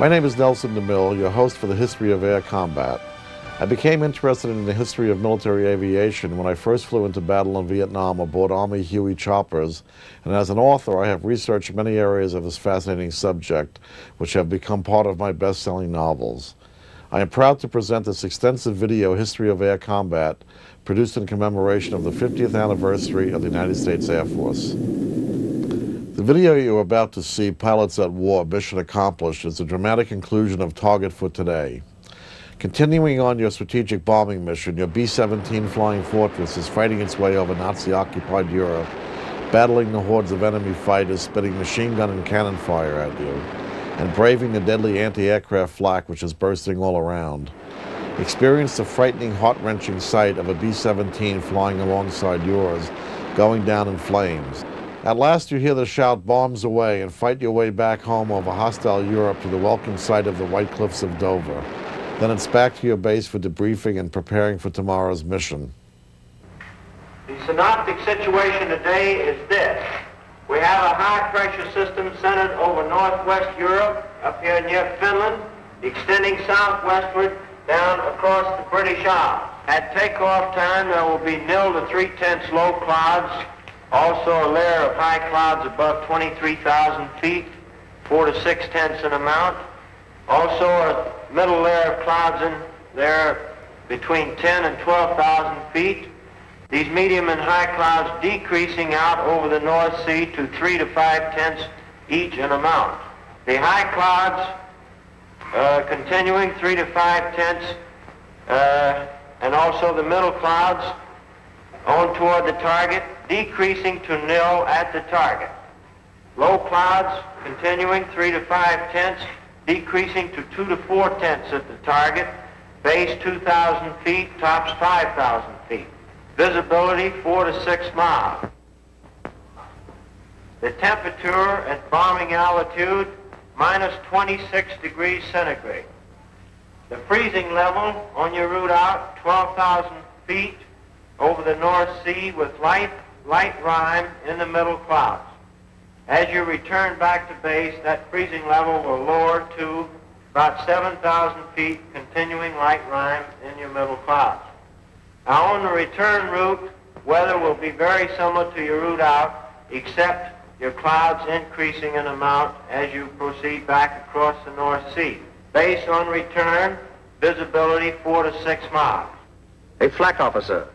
My name is Nelson DeMille, your host for the History of Air Combat. I became interested in the history of military aviation when I first flew into battle in Vietnam aboard Army Huey choppers, and as an author I have researched many areas of this fascinating subject, which have become part of my best-selling novels. I am proud to present this extensive video, History of Air Combat, produced in commemoration of the 50th anniversary of the United States Air Force. The video you are about to see, Pilots at War, Mission Accomplished, is a dramatic conclusion of Target for Today. Continuing on your strategic bombing mission, your B-17 Flying Fortress is fighting its way over Nazi-occupied Europe, battling the hordes of enemy fighters spitting machine gun and cannon fire at you, and braving the deadly anti-aircraft flak which is bursting all around. Experience the frightening, heart-wrenching sight of a B-17 flying alongside yours, going down in flames. At last you hear the shout, "Bombs away," and fight your way back home over hostile Europe to the welcome sight of the White Cliffs of Dover. Then it's back to your base for debriefing and preparing for tomorrow's mission. The synoptic situation today is this. We have a high-pressure system centered over northwest Europe, up here near Finland, extending southwestward down across the British Isles. At takeoff time, there will be 0 to 3/10 low clouds, also a layer of high clouds above 23,000 feet, 4 to 6/10 in amount. Also a middle layer of clouds in there between 10 and 12,000 feet. These medium and high clouds decreasing out over the North Sea to 3 to 5/10 each in amount. The high clouds continuing 3 to 5/10 and also the middle clouds on toward the target, decreasing to 0 at the target. Low clouds continuing 3 to 5/10, decreasing to 2 to 4/10 at the target. Base 2,000 feet, tops 5,000 feet. Visibility 4 to 6 miles. The temperature at bombing altitude minus 26 degrees centigrade. The freezing level on your route out 12,000 feet over the North Sea with light rime in the middle clouds. As you return back to base, that freezing level will lower to about 7,000 feet, continuing light rime in your middle clouds. Now on the return route, weather will be very similar to your route out, except your clouds increasing in amount as you proceed back across the North Sea. Base on return, visibility 4 to 6 miles. A flak officer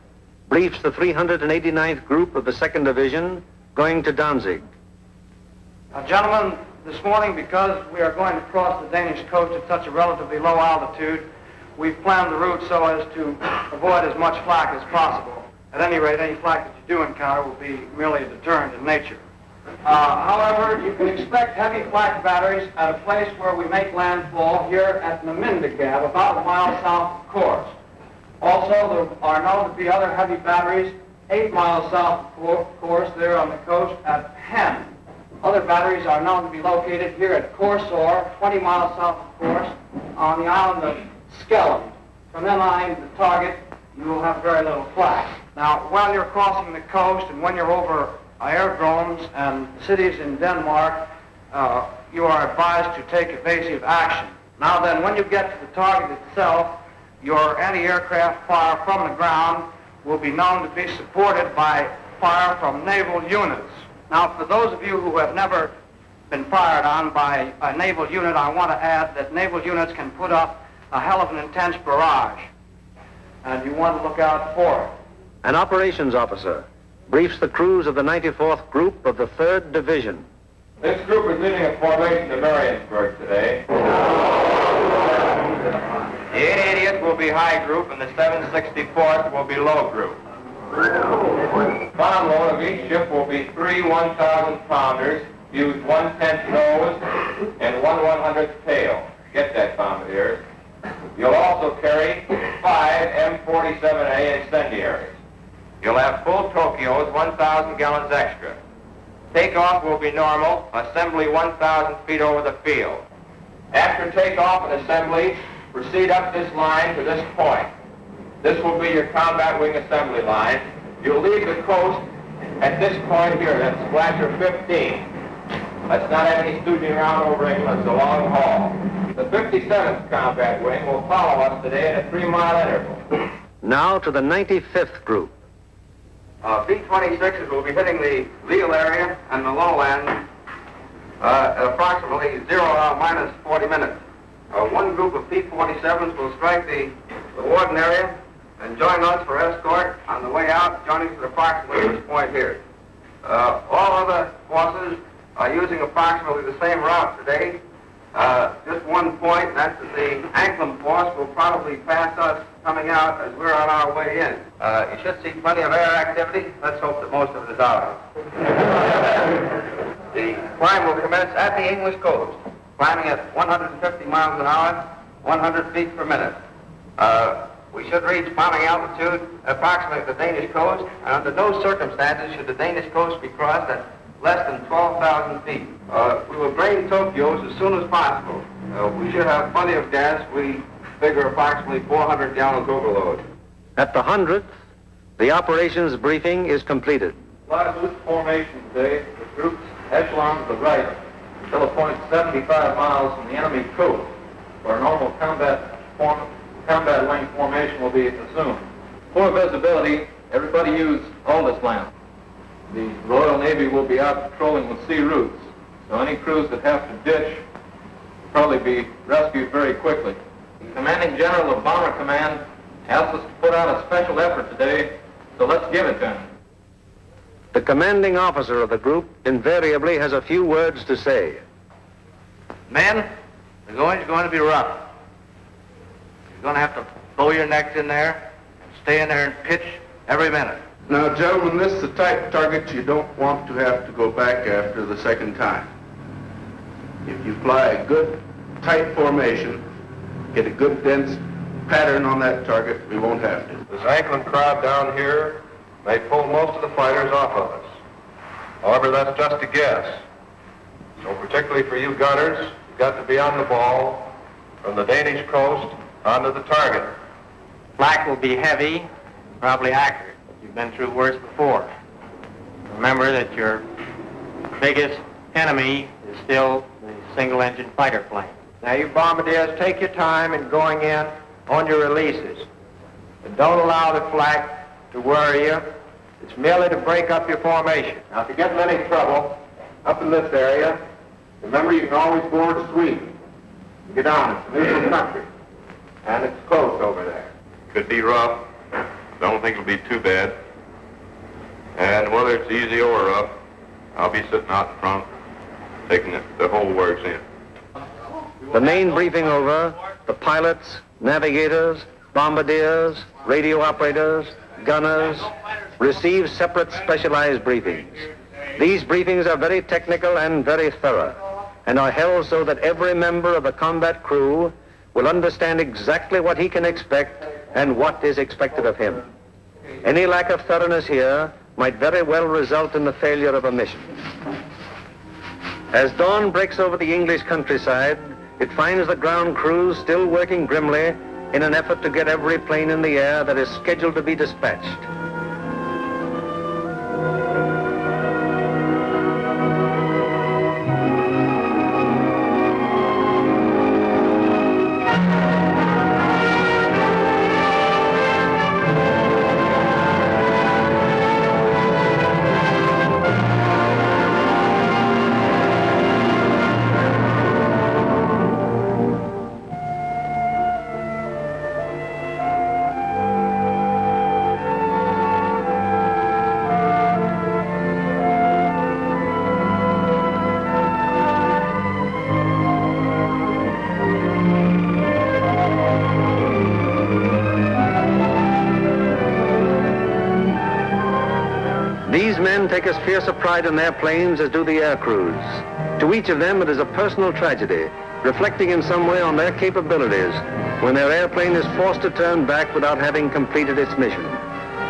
briefs the 389th Group of the 2nd Division going to Danzig. Now, gentlemen, this morning, because we are going to cross the Danish coast at such a relatively low altitude, we've planned the route so as to avoid as much flak as possible. At any rate, any flak that you do encounter will be merely a deterrent in nature. However, you can expect heavy flak batteries at a place where we make landfall here at Namindegab, about a mile south of Kursk. Also, there are known to be other heavy batteries 8 miles south of Kursk, there on the coast at Hen. Other batteries are known to be located here at Korsor, 20 miles south of Kursk, on the island of Skelland. From then on to the target, you will have very little flak. Now, while you're crossing the coast and when you're over aerodromes and cities in Denmark, you are advised to take evasive action. Now then, when you get to the target itself, your anti-aircraft fire from the ground will be known to be supported by fire from naval units. Now, for those of you who have never been fired on by a naval unit, I want to add that naval units can put up a hell of an intense barrage, and you want to look out for it. An operations officer briefs the crews of the 94th Group of the 3rd Division. This group is leaving a formation to Mariensburg today. The 880th will be high group and the 764th will be low group. Bomb load of each ship will be 3 1,000-pounders, use 1/10 nose and 1 100th tail. Get that, bombardiers. You'll also carry 5 M47A incendiaries. You'll have full Tokyos, 1,000 gallons extra. Takeoff will be normal, assembly 1,000 feet over the field. After takeoff and assembly, proceed up this line to this point. This will be your combat wing assembly line. You'll leave the coast at this point here, that's Splasher 15. Let's not have any stooging around over England. It's a long haul. The 57th Combat Wing will follow us today at a 3-mile interval. Now to the 95th group. B-26s will be hitting the Lille area and the lowland at approximately 0 minus 40 minutes. One group of P-47s will strike the Warden area and join us for escort on the way out, joining us at approximately this point here. All other forces are using approximately the same route today. Just one point, and that's that the Anklam force will probably pass us coming out as we're on our way in. You should see plenty of air activity. Let's hope that most of it is out. The climb will commence at the English coast, climbing at 150 miles an hour, 100 feet per minute. We should reach bombing altitude approximately the Danish coast, and under no circumstances should the Danish coast be crossed at less than 12,000 feet. We will drain Tokyo's as soon as possible. We should have plenty of gas. We figure approximately 400 gallons overload. At the 100th, the operations briefing is completed. Fly loose formation today, with groups echelon to the right until a point 75 miles from the enemy coast, where a normal combat wing formation will be assumed. For visibility, everybody use Aldous lamp. The Royal Navy will be out patrolling with sea routes, so any crews that have to ditch will probably be rescued very quickly. The Commanding General of Bomber Command asked us to put out a special effort today, so let's give it to him. The commanding officer of the group invariably has a few words to say. Men, the going's going to be rough. You're going to have to bow your necks in there and stay in there and pitch every minute. Now, gentlemen, this is the type of target you don't want to have to go back after the second time. If you fly a good, tight formation, get a good, dense pattern on that target, we won't have to. This Anklam crowd down here may pull most of the fighters off of us. However, that's just a guess. So particularly for you gunners, you've got to be on the ball from the Danish coast onto the target. Flak will be heavy, probably accurate. You've been through worse before. Remember that your biggest enemy is still the single-engine fighter plane. Now, you bombardiers, take your time in going in on your releases. And don't allow the flak to worry you. It's merely to break up your formation. Now, if you get in any trouble up in this area, remember you can always board Sweden. Get down, it's a neutral country. And it's close over there. Could be rough. Don't think it'll be too bad. And whether it's easy or rough, I'll be sitting out in front, taking the whole works in. The main briefing over, the pilots, navigators, bombardiers, radio operators, gunners receive separate specialized briefings. These briefings are very technical and very thorough, and are held so that every member of the combat crew will understand exactly what he can expect and what is expected of him. Any lack of thoroughness here might very well result in the failure of a mission. As dawn breaks over the English countryside, it finds the ground crews still working grimly in an effort to get every plane in the air that is scheduled to be dispatched. These men take as fierce a pride in their planes as do the air crews. To each of them, it is a personal tragedy, reflecting in some way on their capabilities when their airplane is forced to turn back without having completed its mission,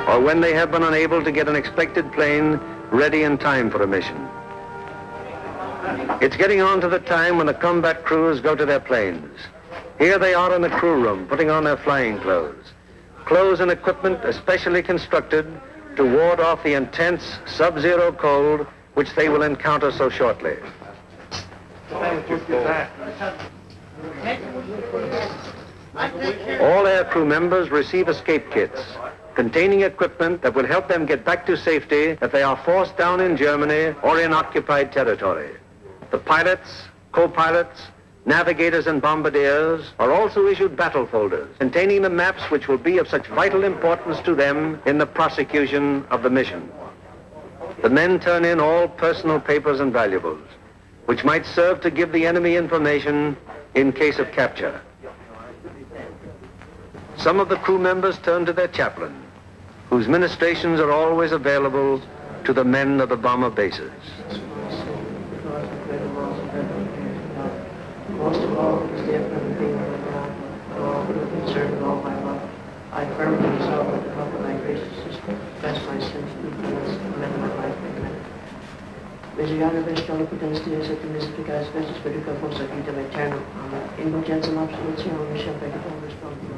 or when they have been unable to get an expected plane ready in time for a mission. It's getting on to the time when the combat crews go to their planes. Here they are in the crew room, putting on their flying clothes. Clothes and equipment especially constructed to ward off the intense sub-zero cold which they will encounter so shortly. All air crew members receive escape kits containing equipment that will help them get back to safety if they are forced down in Germany or in occupied territory. The pilots, co-pilots, navigators and bombardiers are also issued battle folders containing the maps which will be of such vital importance to them in the prosecution of the mission. The men turn in all personal papers and valuables, which might serve to give the enemy information in case of capture. Some of the crew members turn to their chaplain, whose ministrations are always available to the men of the bomber bases. Most of all, it was the effort of being all with concern and all my love. I firmly resolve with the help of thy gracious sister, confess my sins, weakness, and amend my life. Amen. Vegliare bestolo potenzies et mystificas vestis perica fossa vitam aeternam. Amen. Indulgentiam absolutionem Michel peccatum respondim.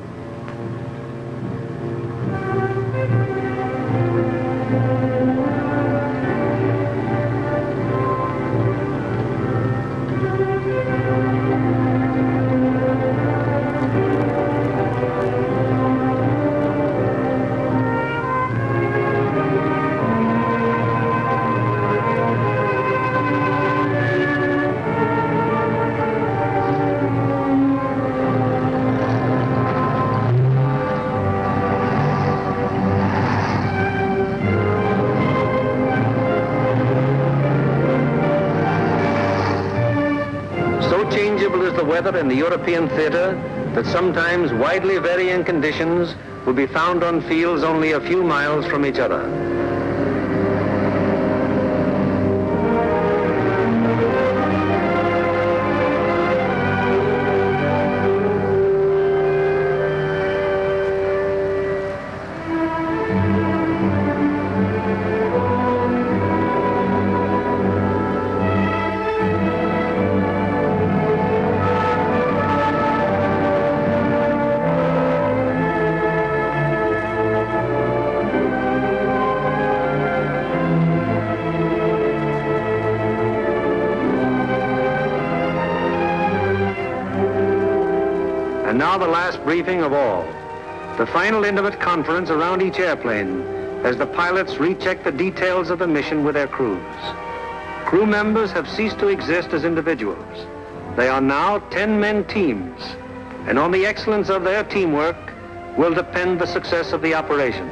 Weather in the European theater that sometimes widely varying conditions will be found on fields only a few miles from each other. And now the last briefing of all, the final intimate conference around each airplane as the pilots recheck the details of the mission with their crews. Crew members have ceased to exist as individuals. They are now 10-man teams, and on the excellence of their teamwork will depend the success of the operation.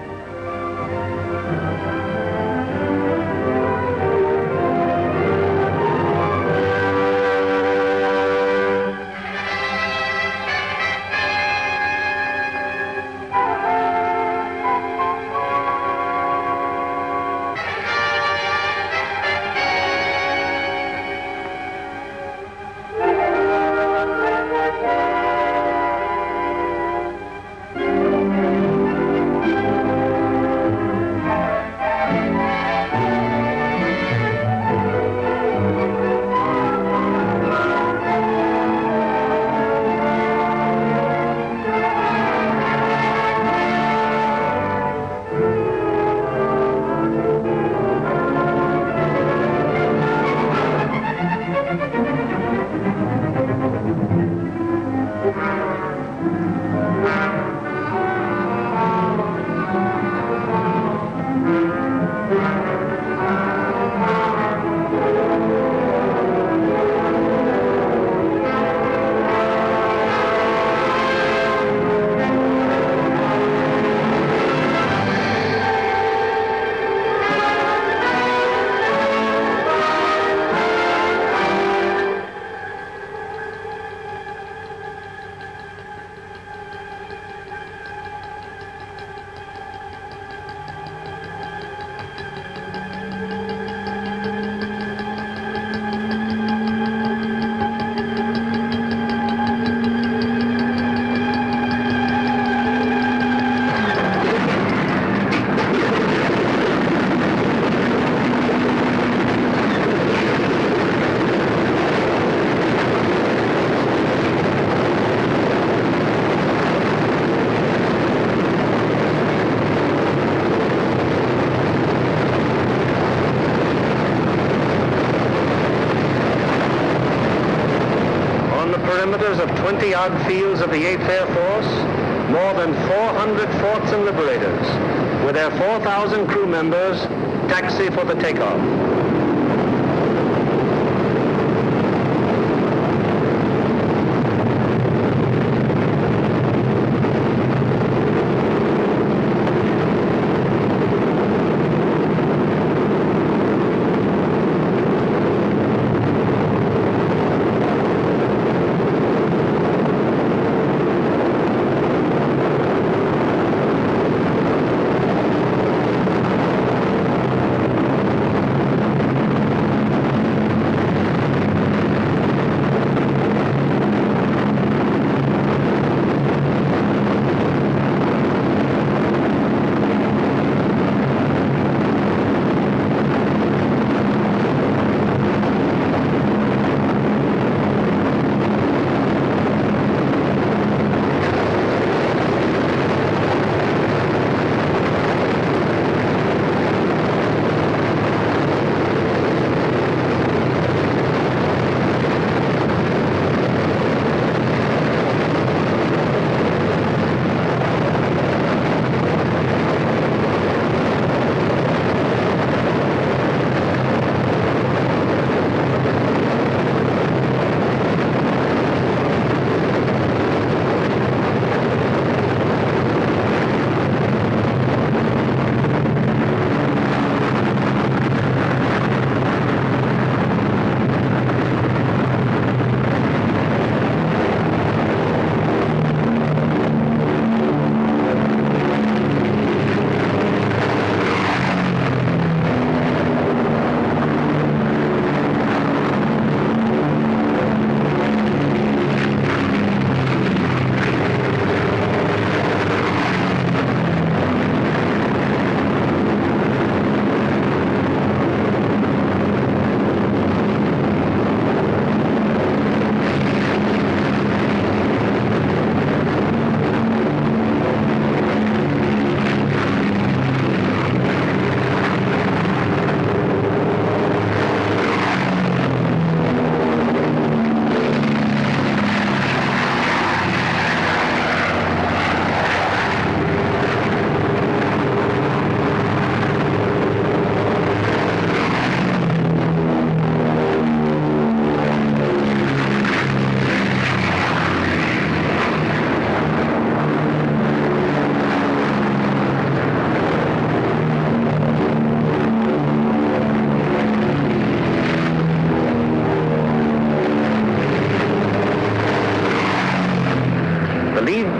commanders of 20-odd fields of the 8th Air Force, more than 400 forts and liberators, with their 4,000 crew members, taxi for the takeoff.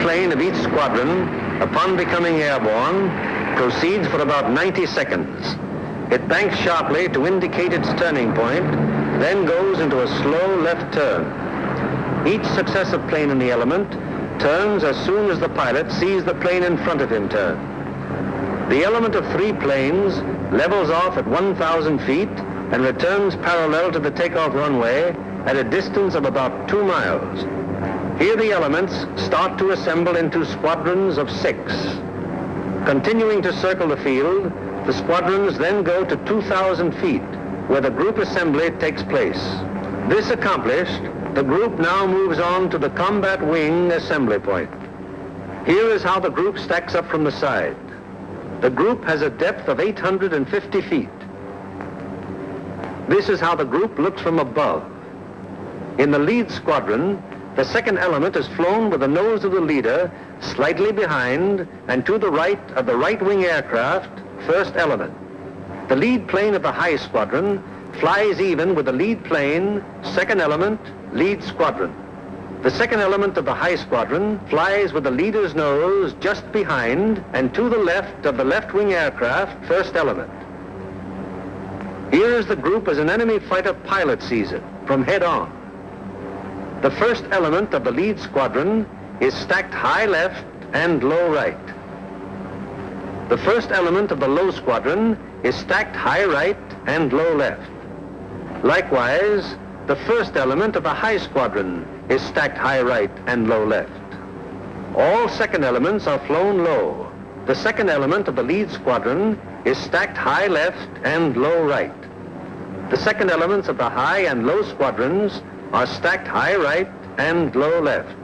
Plane of each squadron, upon becoming airborne, proceeds for about 90 seconds. It banks sharply to indicate its turning point, then goes into a slow left turn. Each successive plane in the element turns as soon as the pilot sees the plane in front of him turn. The element of 3 planes levels off at 1,000 feet and returns parallel to the takeoff runway at a distance of about 2 miles. Here the elements start to assemble into squadrons of 6. Continuing to circle the field, the squadrons then go to 2,000 feet, where the group assembly takes place. This accomplished, the group now moves on to the combat wing assembly point. Here is how the group stacks up from the side. The group has a depth of 850 feet. This is how the group looks from above. In the lead squadron, the second element is flown with the nose of the leader slightly behind and to the right of the right wing aircraft, first element. The lead plane of the high squadron flies even with the lead plane, second element, lead squadron. The second element of the high squadron flies with the leader's nose just behind and to the left of the left wing aircraft, first element. Here is the group as an enemy fighter pilot sees it, from head on. The first element of the lead squadron is stacked high left and low right. The first element of the low squadron is stacked high right and low left. Likewise, the first element of the high squadron is stacked high right and low left. All second elements are flown low. The second element of the lead squadron is stacked high left and low right. The second elements of the high and low squadrons are stacked high right and low left.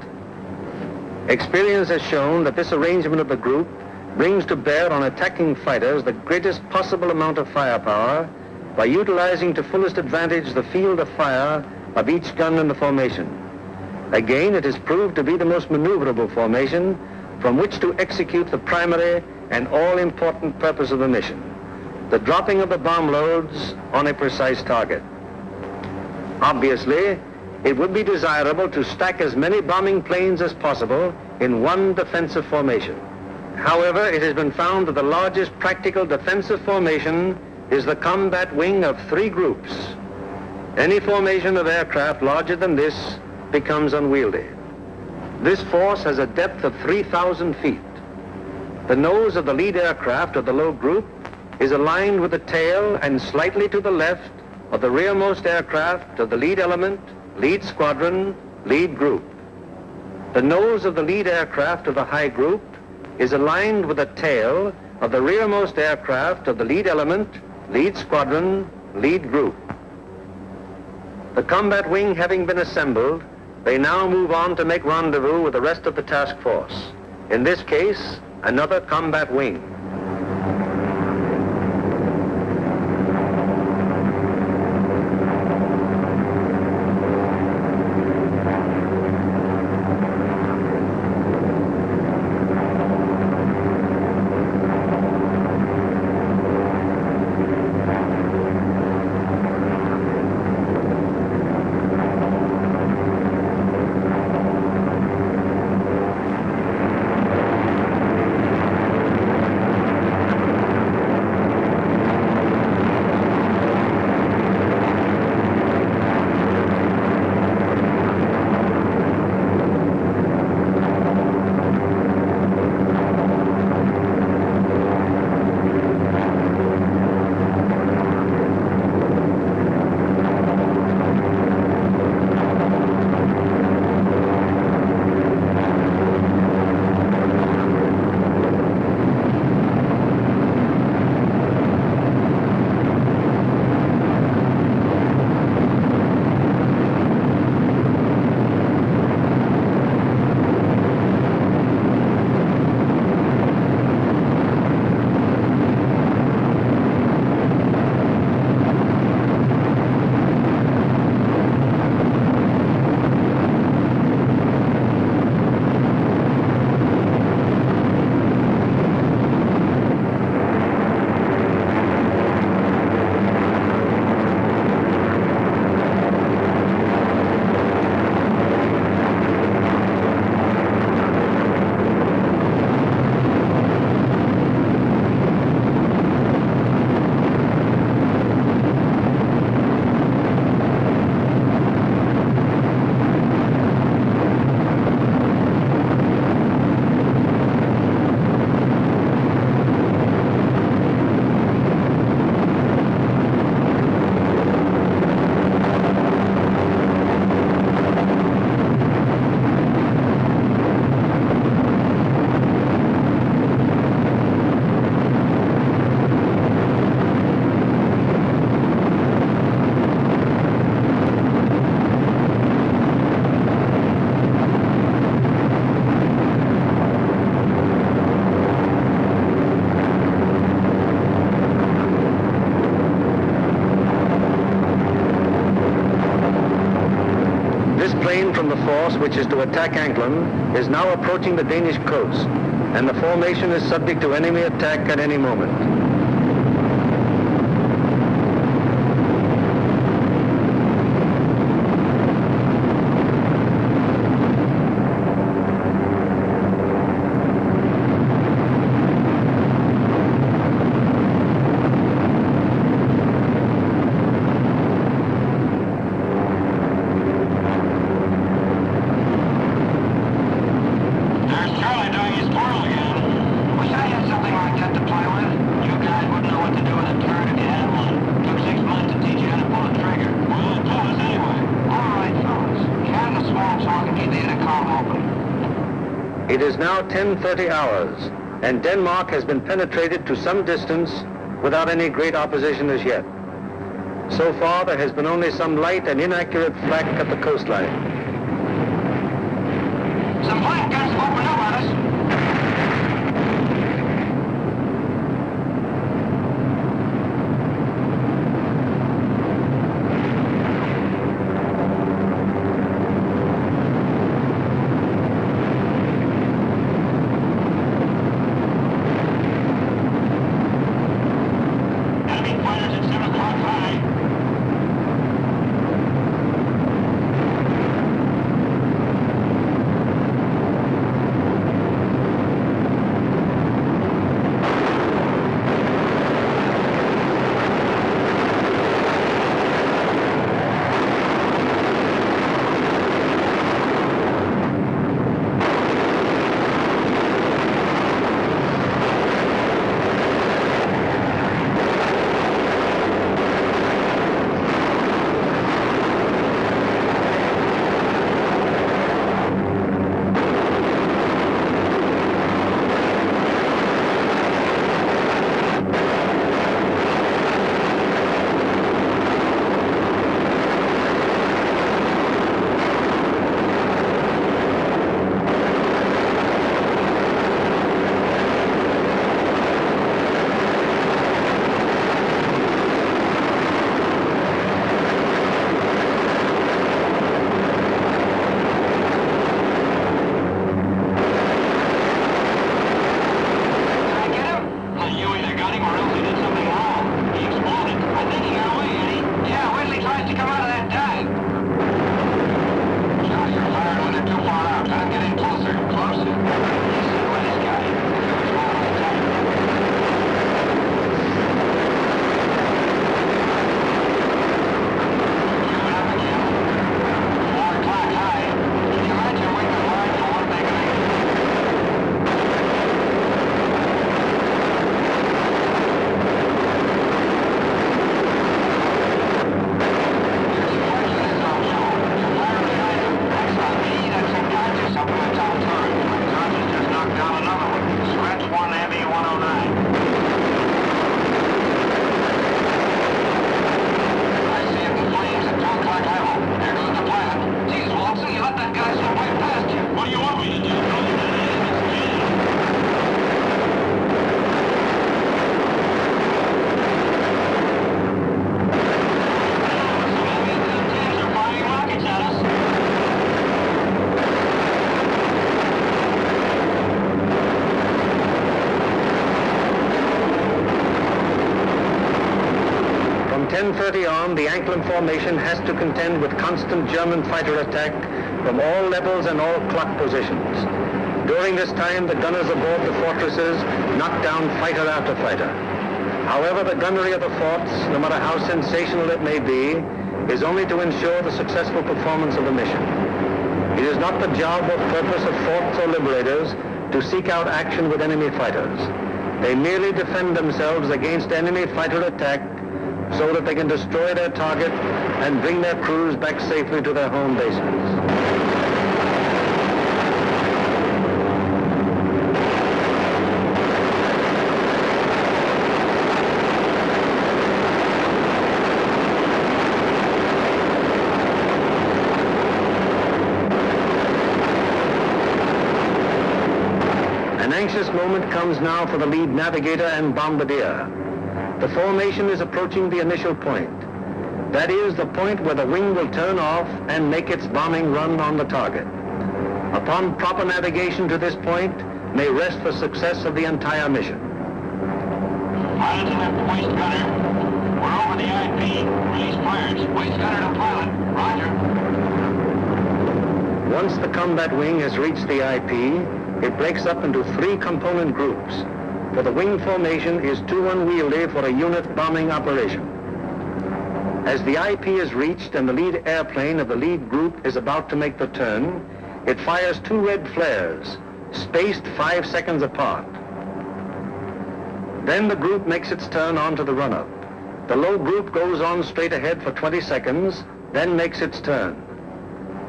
Experience has shown that this arrangement of the group brings to bear on attacking fighters the greatest possible amount of firepower by utilizing to fullest advantage the field of fire of each gun in the formation. Again, it is proved to be the most maneuverable formation from which to execute the primary and all-important purpose of the mission, the dropping of the bomb loads on a precise target. Obviously, it would be desirable to stack as many bombing planes as possible in one defensive formation. However, it has been found that the largest practical defensive formation is the combat wing of 3 groups. Any formation of aircraft larger than this becomes unwieldy. This force has a depth of 3,000 feet. The nose of the lead aircraft of the low group is aligned with the tail and slightly to the left of the rearmost aircraft of the lead element, lead squadron, lead group. The nose of the lead aircraft of the high group is aligned with the tail of the rearmost aircraft of the lead element, lead squadron, lead group. The combat wing having been assembled, they now move on to make rendezvous with the rest of the task force. In this case, another combat wing. From the force which is to attack Anklam is now approaching the Danish coast, and the formation is subject to enemy attack at any moment. It is now 10:30 hours, and Denmark has been penetrated to some distance without any great opposition as yet. So far, there has been only some light and inaccurate flak at the coastline. some flank guns have opened up on us. From 10:30 on, the Anklin formation has to contend with constant German fighter attack from all levels and all clock positions. During this time, the gunners aboard the fortresses knock down fighter after fighter. However, the gunnery of the forts, no matter how sensational it may be, is only to ensure the successful performance of the mission. It is not the job or purpose of forts or liberators to seek out action with enemy fighters. They merely defend themselves against enemy fighter attack so that they can destroy their target and bring their crews back safely to their home bases. An anxious moment comes now for the lead navigator and bombardier. The formation is approaching the initial point. That is the point where the wing will turn off and make its bombing run on the target. Upon proper navigation to this point may rest the success of the entire mission. Pilot to left, waist gunner. We're over the IP. Release fires. Waist gunner to pilot. Roger. Once the combat wing has reached the IP, it breaks up into 3 component groups, for the wing formation is too unwieldy for a unit bombing operation. As the IP is reached and the lead airplane of the lead group is about to make the turn, it fires 2 red flares, spaced 5 seconds apart. Then the group makes its turn onto the run-up. The low group goes on straight ahead for 20 seconds, then makes its turn.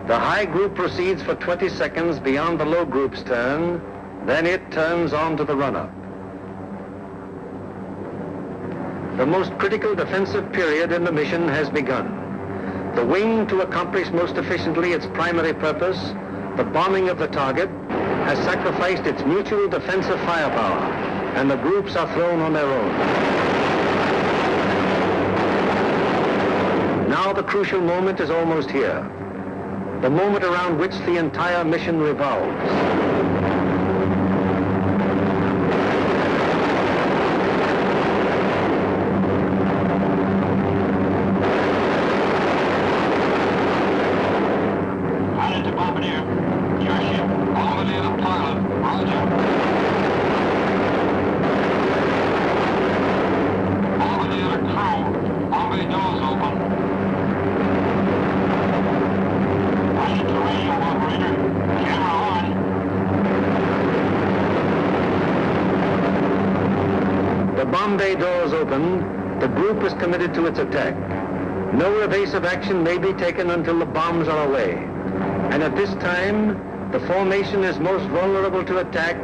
The high group proceeds for 20 seconds beyond the low group's turn, then it turns on to the run-up. The most critical defensive period in the mission has begun. The wing, to accomplish most efficiently its primary purpose, the bombing of the target has sacrificed its mutual defensive firepower, and the groups are thrown on their own. Now the crucial moment is almost here, the moment around which the entire mission revolves. Bomb bay doors open, the group is committed to its attack. No evasive action may be taken until the bombs are away. And at this time, the formation is most vulnerable to attack,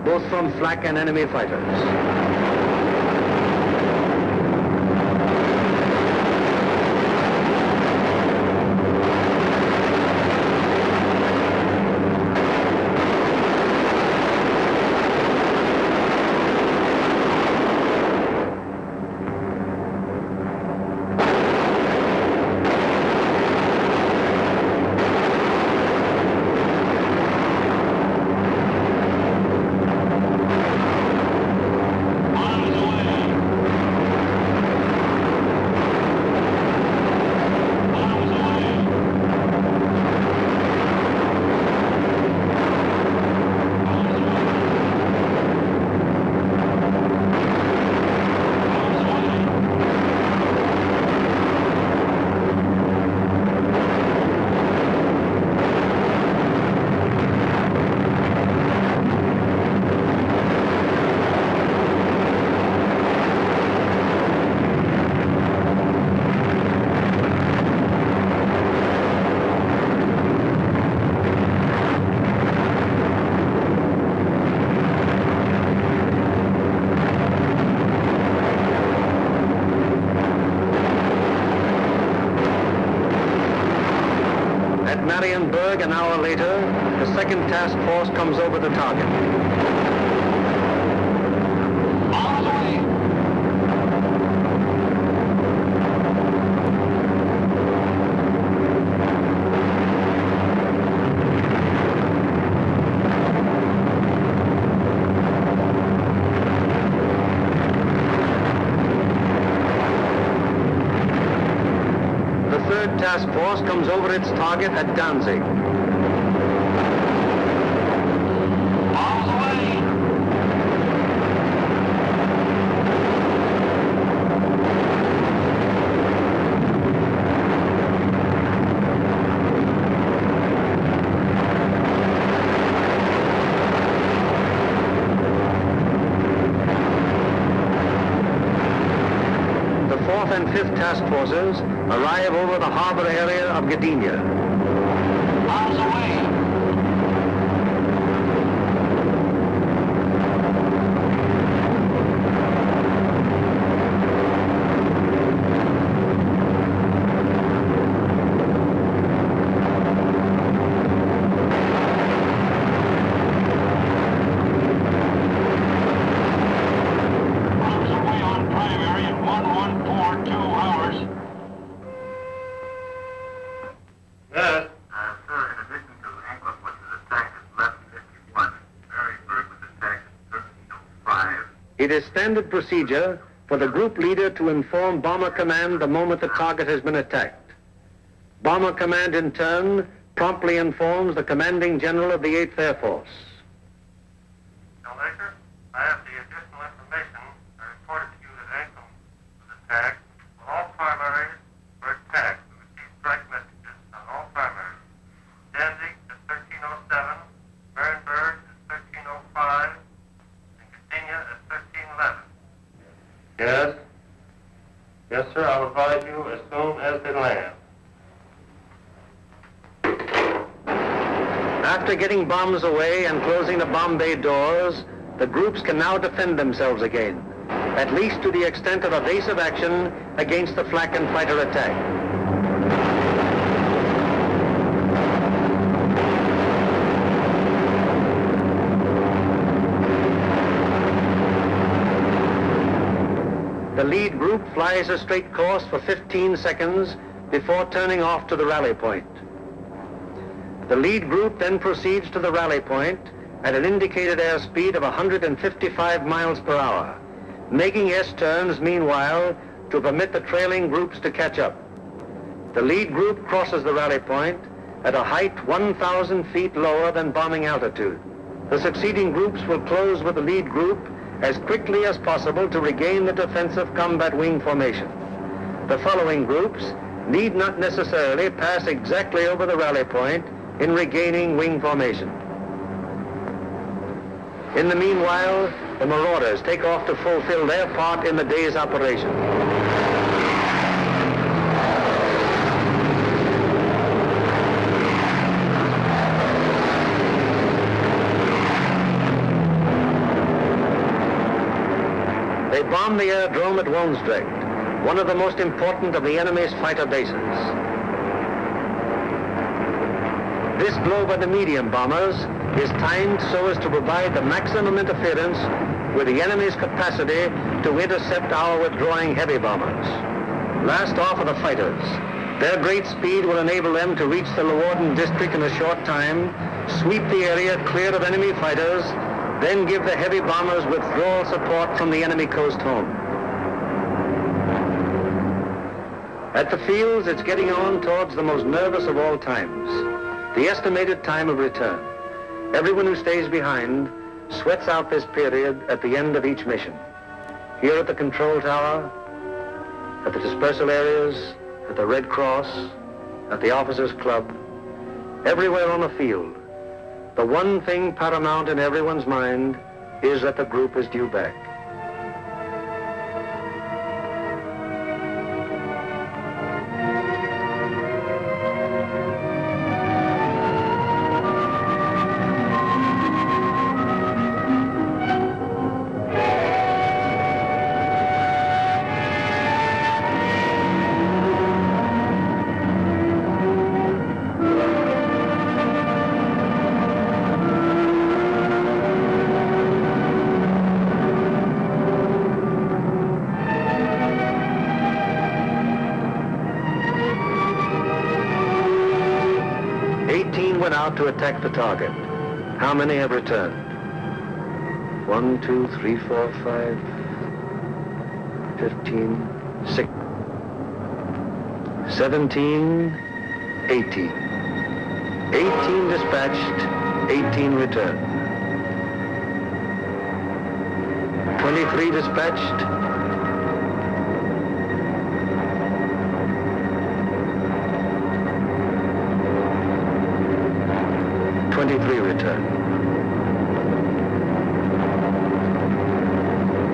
both from flak and enemy fighters. Marienburg, an hour later, the second task force comes over the target. Task force comes over its target at Danzig. Bombs away! The 4th and 5th task forces arrive over the harbor area of Gdynia. Bombs away! Bombs away on primary at 1142 hours. Yes. Sir, in addition to England, which was attacked at 11:51, Marysburg was attacked at 13:05. It is standard procedure for the group leader to inform Bomber Command the moment the target has been attacked. Bomber Command, in turn, promptly informs the commanding general of the 8th Air Force. Laker, I have the additional information. I reported to you that England was attacked. All primaries were attacked. We received strike messages on all primaries. Danzig at 13:07, Marienburg at 13:05, and Gdynia at 13:11. Yes. Yes, sir. I'll advise you as soon as they land. After getting bombs away and closing the bomb bay doors, the groups can now defend themselves again, at least to the extent of evasive action against the flak and fighter attack. The lead group flies a straight course for 15 seconds before turning off to the rally point. The lead group then proceeds to the rally point at an indicated airspeed of 155 miles per hour, making S-turns meanwhile to permit the trailing groups to catch up. The lead group crosses the rally point at a height 1,000 feet lower than bombing altitude. The succeeding groups will close with the lead group as quickly as possible to regain the defensive combat wing formation. The following groups need not necessarily pass exactly over the rally point in regaining wing formation. In the meanwhile, the Marauders take off to fulfill their part in the day's operation. They bomb the aerodrome at Woensdrecht, one of the most important of the enemy's fighter bases. This blow by the medium bombers is timed so as to provide the maximum interference with the enemy's capacity to intercept our withdrawing heavy bombers. Last off are the fighters. Their great speed will enable them to reach the Leeuwarden district in a short time, sweep the area clear of enemy fighters, then give the heavy bombers withdrawal support from the enemy coast home. At the fields, it's getting on towards the most nervous of all times, the estimated time of return. Everyone who stays behind sweats out this period at the end of each mission. Here at the control tower, at the dispersal areas, at the Red Cross, at the Officers Club, everywhere on the field, the one thing paramount in everyone's mind is that the group is due back. To attack the target. How many have returned? 1, 2, 3, 4, 5, 15, 6, 17, 18. 18 dispatched, 18 returned. 23 dispatched, 23 returned.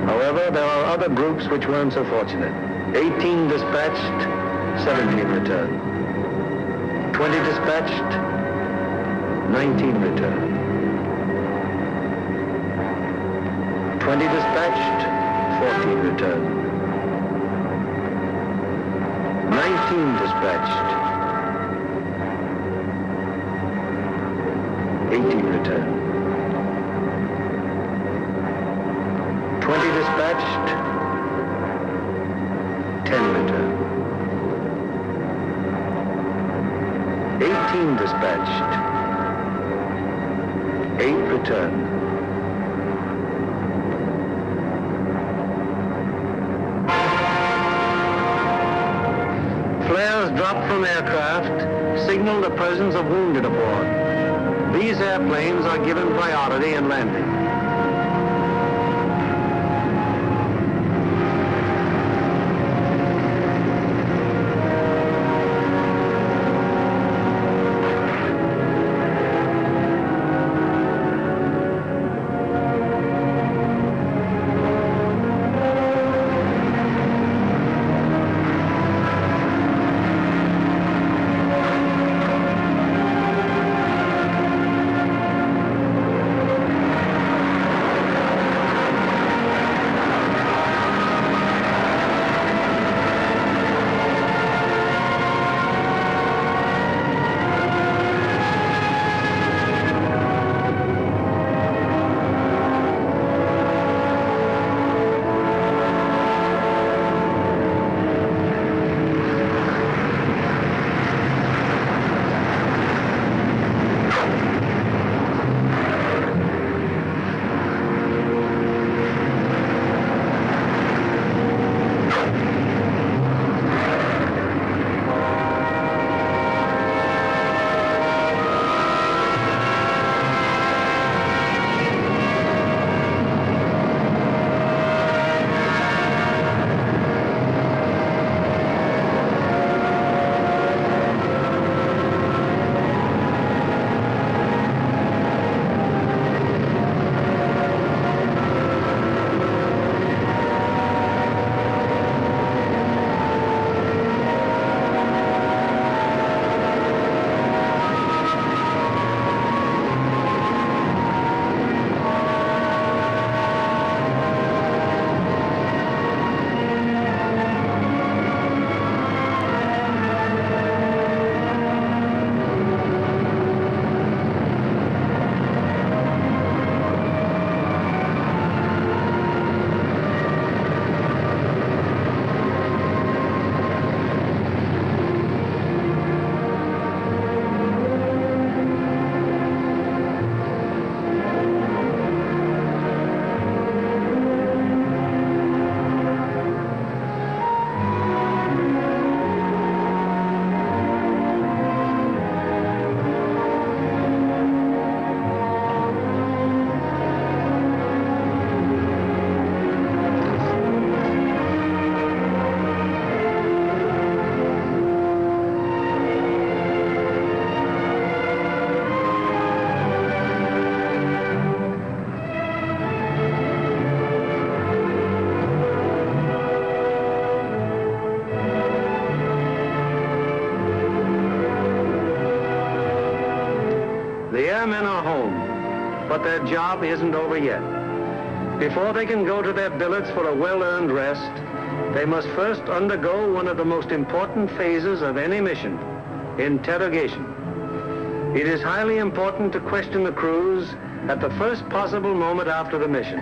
However, there are other groups which weren't so fortunate. 18 dispatched, 17 returned. 20 dispatched, 19 returned. 20 dispatched, 14 returned. 19 dispatched, 18 returned. 20 dispatched, 10 returned. 18 dispatched, 8 returned. Flares dropped from aircraft signal the presence of wounded aboard. These airplanes are given priority in landing. firemen are home, but their job isn't over yet. Before they can go to their billets for a well-earned rest, they must first undergo one of the most important phases of any mission, interrogation. It is highly important to question the crews at the first possible moment after the mission,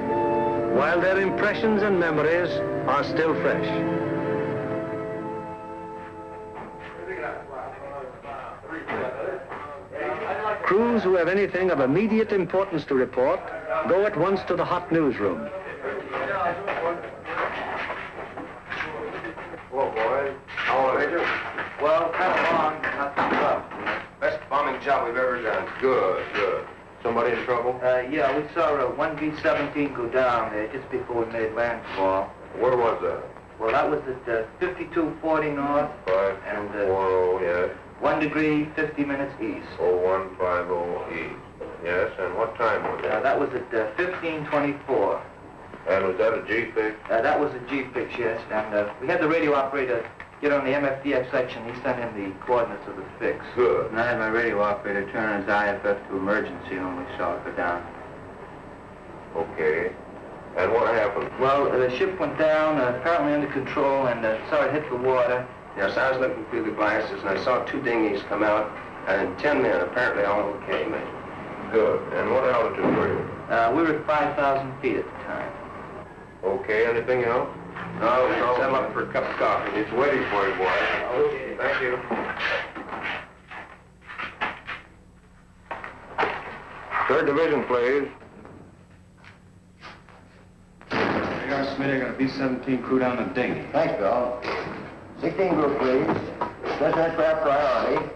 while their impressions and memories are still fresh. Crews who have anything of immediate importance to report go at once to the hot newsroom. Hello, boys. How are you? Well, kind of long, not too tough. Best bombing job we've ever done. Good, good. Somebody in trouble? Yeah, we saw one B-17 go down there just before we made landfall. Where was that? Well, that was at 5240 north. 5240, yes. 1 degree, 50 minutes east. 0150 east. Yes, and what time was that? That was at 1524. And was that a G-fix? That was a G-fix, yes. And we had the radio operator get on the MFDX section. He sent in the coordinates of the fix. Good. And I had my radio operator turn his IFF to emergency when we saw it go down. Okay. And what happened? Well, the ship went down, apparently under control, and saw it hit the water. Yes, I was looking through the glasses, and I saw 2 dinghies come out, and 10 men, apparently all of them came in. Good. And what altitude were you? We were at 5,000 feet at the time. Okay, anything else? No. Settle up for a cup of coffee. It's waiting for you, boy. Okay, thank you. Third Division, please. A.R. Smitty, I got a B-17 crew down the dinghy. Thanks, Bill. 16 group, please. Special aircraft priority.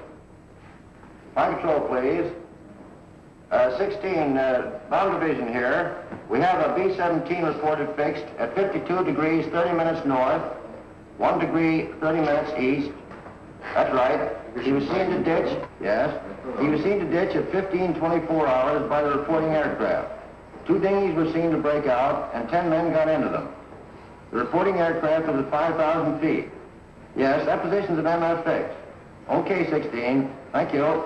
Flight control, please. 16, bomb division here. We have a B-17 reported fixed at 52 degrees, 30 minutes north, 1 degree, 30 minutes east. That's right. He was seen to ditch, yes. He was seen to ditch at 15:24 hours by the reporting aircraft. 2 dinghies were seen to break out, and 10 men got into them. The reporting aircraft was at 5,000 feet. Yes, that position's an MF fix. Okay, 16. Thank you.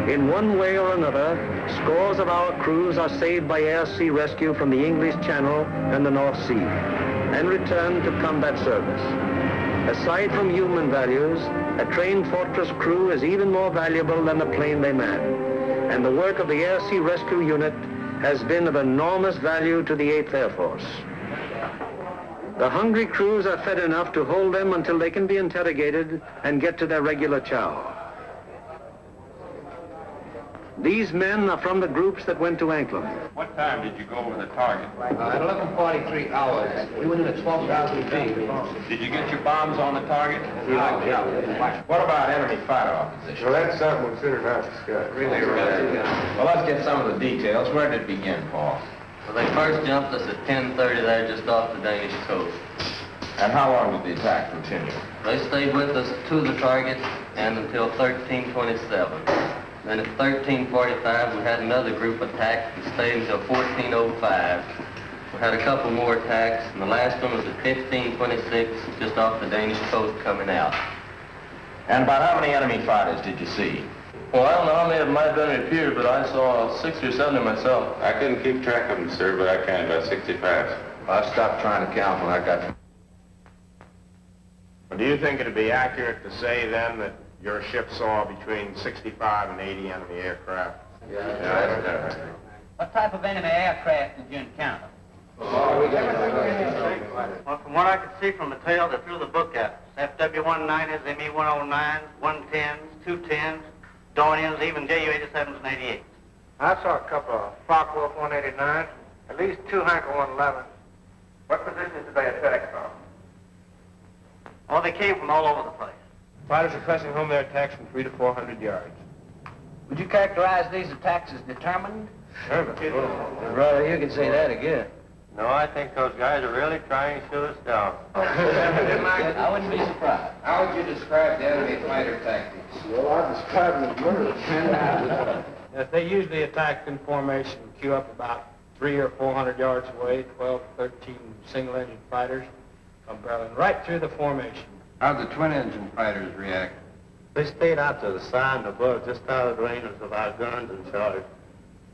In one way or another, scores of our crews are saved by air-sea rescue from the English Channel and the North Sea and returned to combat service. Aside from human values, a trained fortress crew is even more valuable than the plane they man. And the work of the air-sea rescue unit has been of enormous value to the 8th Air Force. The hungry crews are fed enough to hold them until they can be interrogated and get to their regular chow. These men are from the groups that went to Anklam. What time did you go over the target? At 11:43 hours. We went in at 12,000 feet. Did you get your bombs on the target? Yeah. What about enemy fighter opposition? Well, that's something we should not discuss. Really? Well, let's get some of the details. Where did it begin, Paul? Well, they first jumped us at 10:30 there just off the Danish coast. And how long did the attack continue? They stayed with us to the target and until 1327. Then at 1345 we had another group attack and stayed until 1405. We had a couple more attacks, and the last one was at 1526 just off the Danish coast coming out. And about how many enemy fighters did you see? Well, I don't know how many of them might have been repeated, but I saw 6 or 7 myself. I couldn't keep track of them, sir, but I counted about 65. I stopped trying to count when I got... Do you think it'd be accurate to say, then, that your ship saw between 65 and 80 enemy aircraft? Yeah. What type of enemy aircraft did you encounter? Well, from what I could see from the tail, they threw the book at us. FW-190s, ME-109s, 110s, 210s, Dorniers, even JU-87s and 88s. I saw a couple of Focke-Wulf 189s, at least 2 Heinkel 111s. What positions did they attack from? Oh, they came from all over the place. Fighters are pressing home their attacks from 300 to 400 yards. Would you characterize these attacks as determined? Determined? Brother, you can say that again. No, I think those guys are really trying to shoot us down. I wouldn't be surprised. How would you describe the enemy fighter tactics? Well, I describe them as murder. They usually attack in formation, queue up about 300 or 400 yards away, 12, 13 single-engine fighters come barreling right through the formation. How'd the twin-engine fighters react? They stayed out to the side and above, just out of the range of our guns, and shot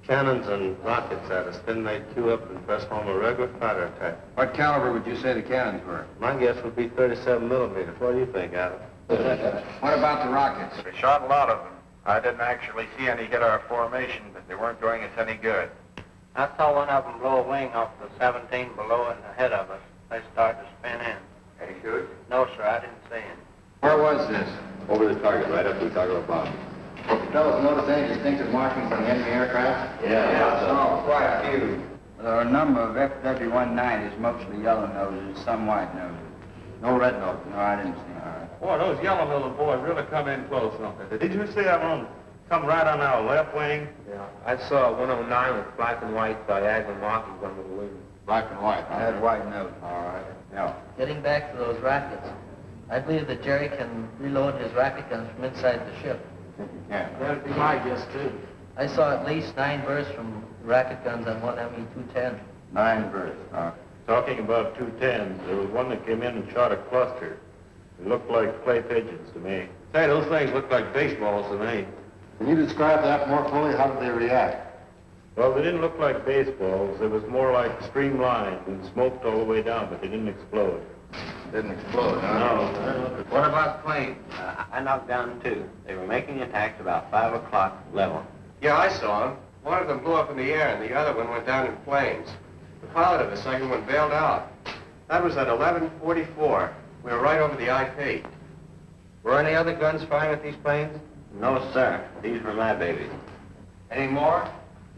cannons and rockets at us. Then they'd queue up and press home a regular fighter attack. What caliber would you say the cannons were? My guess would be 37 millimeters. What do you think, Adam? What about the rockets? We shot a lot of them. I didn't actually see any hit our formation, but they weren't doing us any good. I saw one of them blow a wing off the 17 below and ahead of us. They started to spin in. Any shoot? No, sir, I didn't see him. Where was this? Over the target, right up to the target of bomb. Did you fellows notice any distinctive markings on the enemy aircraft? Yeah. Oh, quite a few. There are a number of FW-190s, mostly yellow noses, some white noses. No red nose. No, I didn't see them. Boy, those yellow little boys really come in close, don't they? Did you see that one come right on our left wing? Yeah. I saw 109 with black and white diagonal markings under the wing. Black and white. I had white nose. All right. Yeah. Getting back to those rockets, I believe that Jerry can reload his rocket guns from inside the ship. Yeah. That'd be my guess, too. I saw at least 9 bursts from rocket guns on one ME-210. 9 bursts. Talking about 210s, there was one that came in and shot a cluster. It looked like clay pigeons to me. Say, those things look like baseballs to me. Can you describe that more fully? How did they react? Well, they didn't look like baseballs. It was more like streamlined and smoked all the way down, but they didn't explode. Didn't explode, huh? No. What about planes? I knocked down 2. They were making attacks about 5 o'clock level. Yeah, I saw them. One of them blew up in the air, and the other one went down in flames. The pilot of the second one bailed out. That was at 11:44. We were right over the IP. Were any other guns firing at these planes? No, sir. These were my babies. Any more?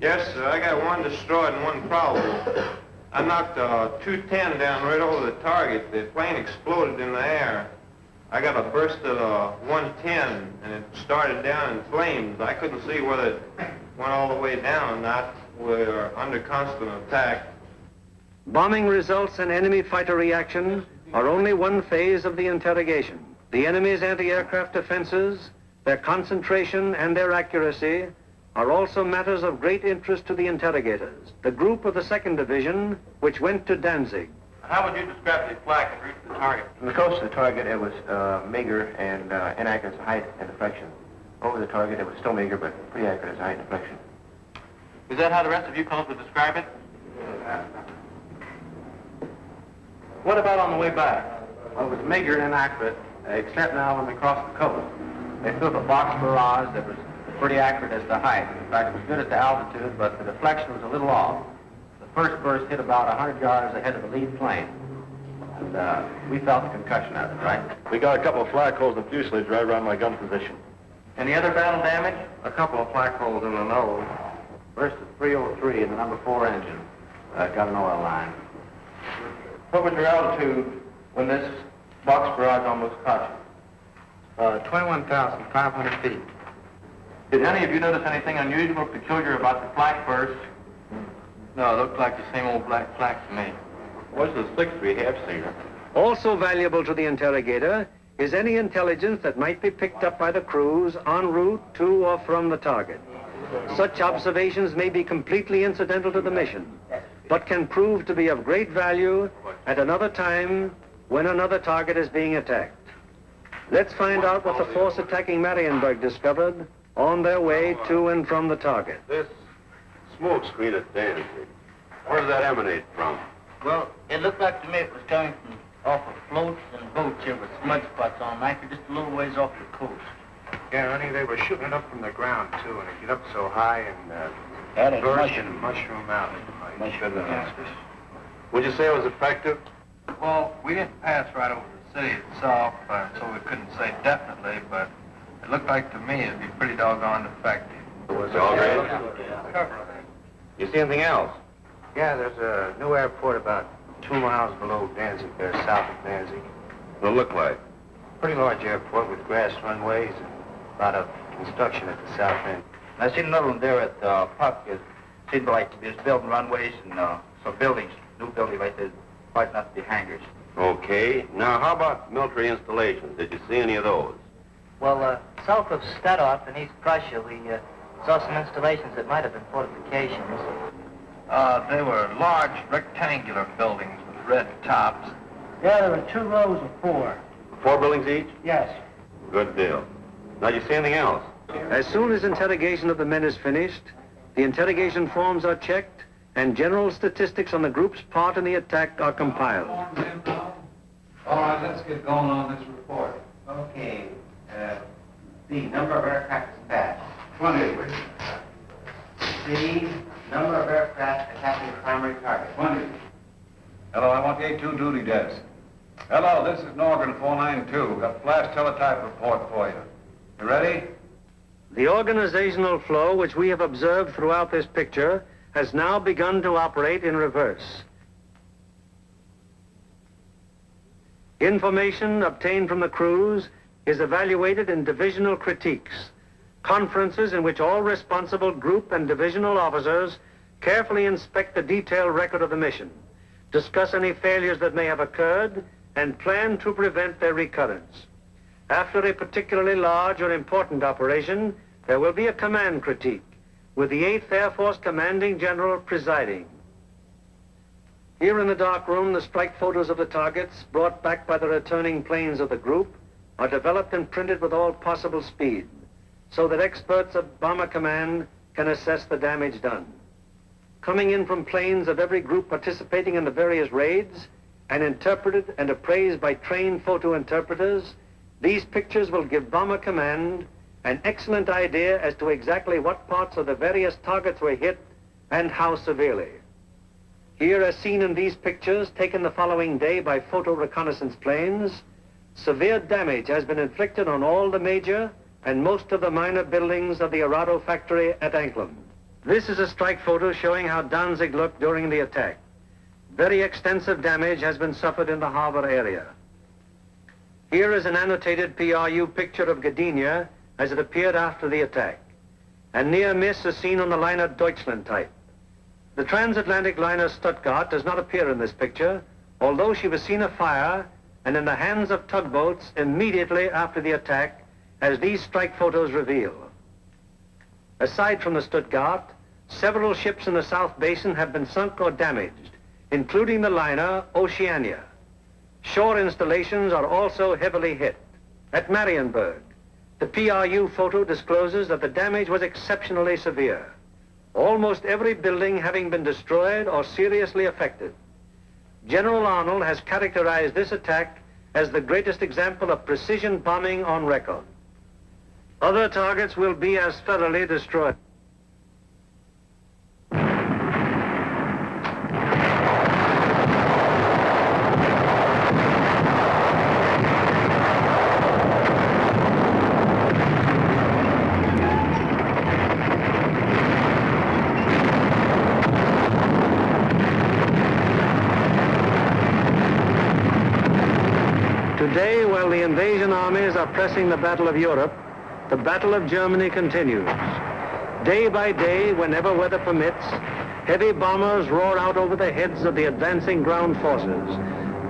Yes, sir. I got one destroyed and one probable. I knocked a 210 down right over the target. The plane exploded in the air. I got a burst of a 110, and it started down in flames. I couldn't see whether it went all the way down or not. We're under constant attack. Bombing results and enemy fighter reaction are only one phase of the interrogation. The enemy's anti-aircraft defenses, their concentration and their accuracy are also matters of great interest to the interrogators. The group of the 2nd Division, which went to Danzig. How would you describe the flak en route to the target? From the coast of the target, it was meager and inaccurate as height and deflection. Over the target, it was still meager, but pretty accurate as height and deflection. Is that how the rest of you codes would describe it? What about on the way back? Well, it was meager and inaccurate, except now when we crossed the coast. They threw up a box barrage that was pretty accurate as to height. In fact, it was good at the altitude, but the deflection was a little off. The first burst hit about 100 yards ahead of the lead plane. And we felt the concussion of it, right? We got a couple of flak holes in the fuselage right around my gun position. Any other battle damage? A couple of flak holes in the nose. Burst at 303 in the number 4 engine. Got an oil line. What was your altitude when this box barrage almost caught you? 21,500 feet. Did any of you notice anything unusual or peculiar about the flak burst? No, it looked like the same old black flak to me. What's the 6-3 half-seater? Also valuable to the interrogator is any intelligence that might be picked up by the crews en route to or from the target. Such observations may be completely incidental to the mission, but can prove to be of great value at another time when another target is being attacked. Let's find out what the force attacking Marienburg discovered on their way to and from the target. This smoke screen at Danzig, where does that emanate from? Well, it looked like to me it was coming from off of floats and boats here with smudge spots on them, actually just a little ways off the coast. Yeah, honey, they were shooting it up from the ground, too, and it get up so high and That ain't burst mushroom. and mushroom out. Mushroom, yeah. Would you say it was effective? Well, we didn't pass right over the city itself, so we couldn't say definitely, but it looked like to me it'd be pretty doggone effective. Was it all right? You see anything else? Yeah, there's a new airport about 2 miles below Danzig there, south of Danzig. What it look like? Pretty large airport with grass runways and a lot of construction at the south end. I seen another one there at Puck. It seemed like it was building runways and some buildings new building right there, quite enough to be hangars. Okay. Now, how about military installations? Did you see any of those? Well, south of Stadtdorf in East Prussia, we saw some installations that might have been fortifications. They were large rectangular buildings with red tops. Yeah, there were 2 rows of 4. 4 buildings each? Yes. Good deal. Now, did you see anything else? As soon as interrogation of the men is finished, the interrogation forms are checked and general statistics on the group's part in the attack are compiled. All right, let's get going on this report. Okay. The number of aircraft dispatched. 20. C, number of aircraft attacking primary target. 20. Hello, I want the A2 duty desk. Hello, this is Norgren 492. Got flash teletype report for you. You ready? The organizational flow which we have observed throughout this picture has now begun to operate in reverse. Information obtained from the crews is evaluated in divisional critiques, conferences in which all responsible group and divisional officers carefully inspect the detailed record of the mission, discuss any failures that may have occurred, and plan to prevent their recurrence. After a particularly large or important operation, there will be a command critique, with the 8th Air Force Commanding General presiding. Here in the dark room, the strike photos of the targets brought back by the returning planes of the group are developed and printed with all possible speed, so that experts of Bomber Command can assess the damage done. Coming in from planes of every group participating in the various raids, and interpreted and appraised by trained photo interpreters, these pictures will give Bomber Command an excellent idea as to exactly what parts of the various targets were hit and how severely. Here, as seen in these pictures taken the following day by photo reconnaissance planes, severe damage has been inflicted on all the major and most of the minor buildings of the Arado factory at Anklam. This is a strike photo showing how Danzig looked during the attack. Very extensive damage has been suffered in the harbor area. Here is an annotated PRU picture of Gdynia as it appeared after the attack. A near miss is seen on the liner Deutschland type. The transatlantic liner Stuttgart does not appear in this picture, although she was seen afire and in the hands of tugboats immediately after the attack, as these strike photos reveal. Aside from the Stuttgart, several ships in the South Basin have been sunk or damaged, including the liner Oceania. Shore installations are also heavily hit. At Marienburg, the PRU photo discloses that the damage was exceptionally severe, almost every building having been destroyed or seriously affected. General Arnold has characterized this attack as the greatest example of precision bombing on record. Other targets will be as thoroughly destroyed. Today, while the invasion armies are pressing the Battle of Europe, the Battle of Germany continues. Day by day, whenever weather permits, heavy bombers roar out over the heads of the advancing ground forces,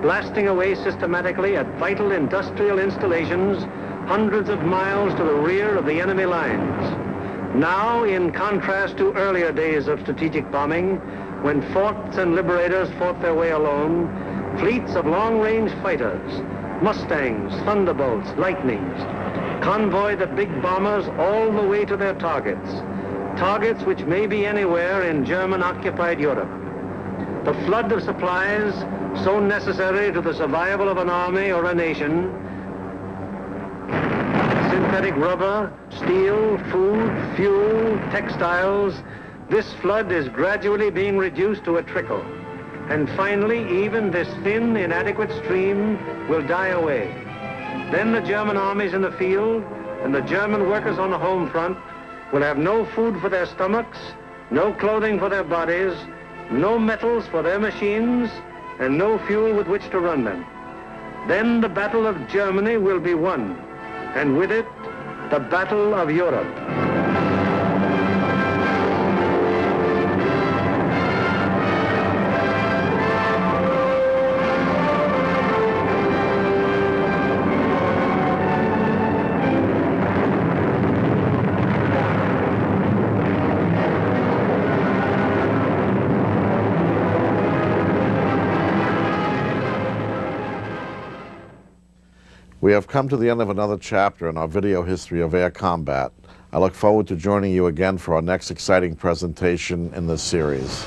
blasting away systematically at vital industrial installations hundreds of miles to the rear of the enemy lines. Now, in contrast to earlier days of strategic bombing, when forts and liberators fought their way alone, fleets of long-range fighters, Mustangs, Thunderbolts, Lightnings, convoy the big bombers all the way to their targets, targets which may be anywhere in German-occupied Europe. The flood of supplies so necessary to the survival of an army or a nation, synthetic rubber, steel, food, fuel, textiles, this flood is gradually being reduced to a trickle. And finally, even this thin, inadequate stream will die away. Then the German armies in the field and the German workers on the home front will have no food for their stomachs, no clothing for their bodies, no metals for their machines, and no fuel with which to run them. Then the Battle of Germany will be won, and with it, the Battle of Europe. We have come to the end of another chapter in our video history of air combat. I look forward to joining you again for our next exciting presentation in this series.